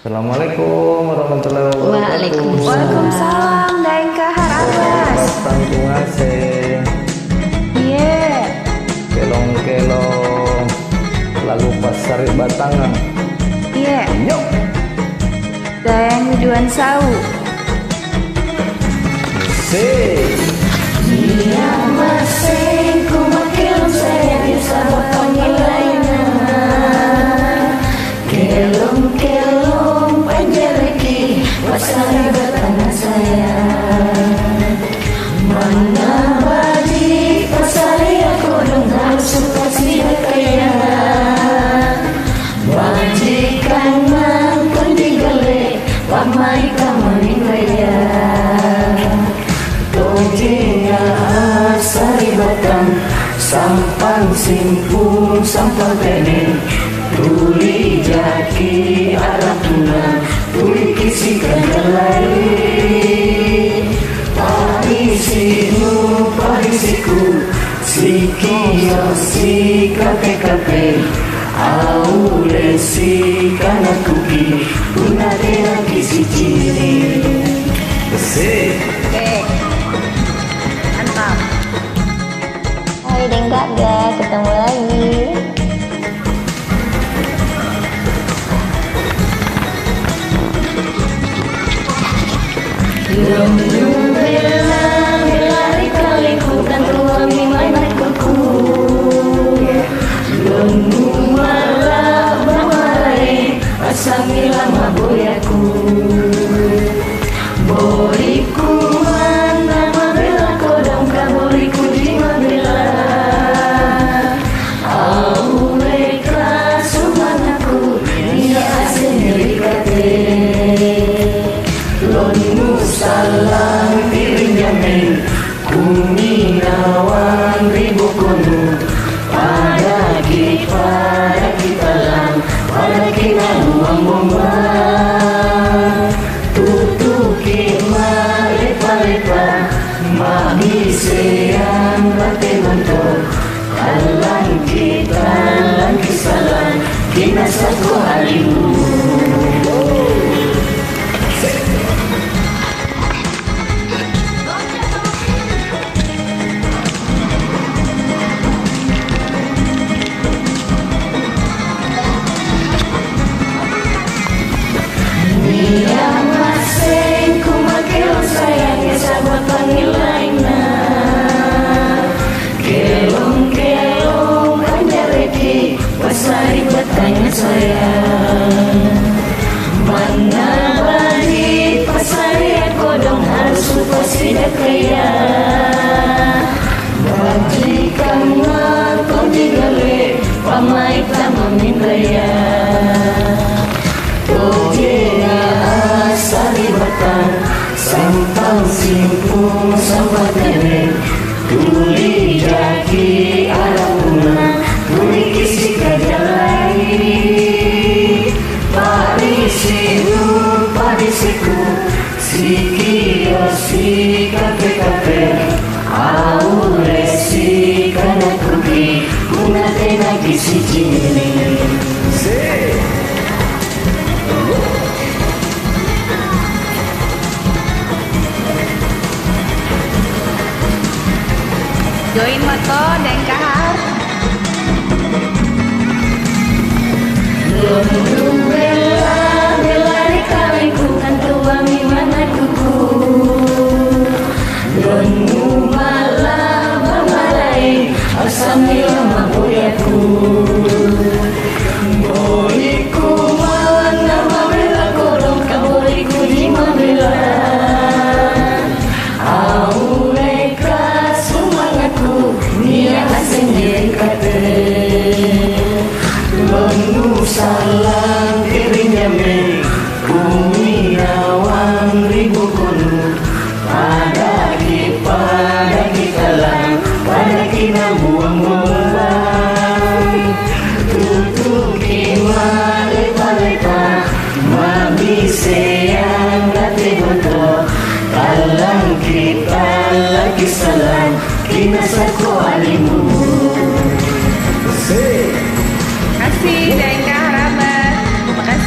Assalamualaikum warahmatullahi wabarakatuh. Waalaikumsalam, daeng kahar Abbas. Tanggung ase. Iya. Kelong-kelong lalu pasar batangan. Iya. Yuk. Daeng tujuan sau. Si. Iya masing ku makin sayang sama panggilannya. Kelong-kelong panjareki pasar batangan saya. Mana baji pasar ya kodong harus suka sida kaya. Bajikan mampun digale pamai kamani kaya. Tojenya asari batang sampang simpul sampang tene. Tuli jaki arah tuna tuli kisi kanjalai. Parisinu parisiku sikio si kape aule si kanakuki unadena kisi ciri. Si. Mantap. Hai Dengkak guys, ketemu lagi. Belari kaliku dan tuami mainanku. Lonu malah bamarai asamila maboyaku. Boriku mana mabela kodong kaboriku di mabela. Aureka sumanaku dia asenirikate. Lonu salam pirinjame kuminawan ribu konu. Pada kita lang pada kita luang bomba. Tutuki malepa-lepa mabisean bate motor. Alang kita lang kisalan kinasako halimu. Kelong-kelong panjareki pasari batanya saya. Mana bagi pasari kodong harus pasida kaya. Bajikan ngakon digale pamai tamamin raya. Tojenya asari batang sampang simpung sampai tene. Tuli jaki arah una tuli kisi kajalai. Parisiku sikio si kape aure si kanakuki unatena kisi cini. Join moto daeng kahar. Belari kaliku kan tuami mana kuku. Lonu malah bamarai asamila maboyaku. Boriku mana mabela kodong kaboriku di mabela. Aureka sumangaku nia sendiri kate. Lonu salam pirinjame kuminawan ribu konu. Pada kita lang pada kita buang-buang. Tutuki malepa-lepa mabisean lati boto. Alang kita lagi salam kinasako alimu. Si. Kasih daeng kahar Abbas. Terima kasih.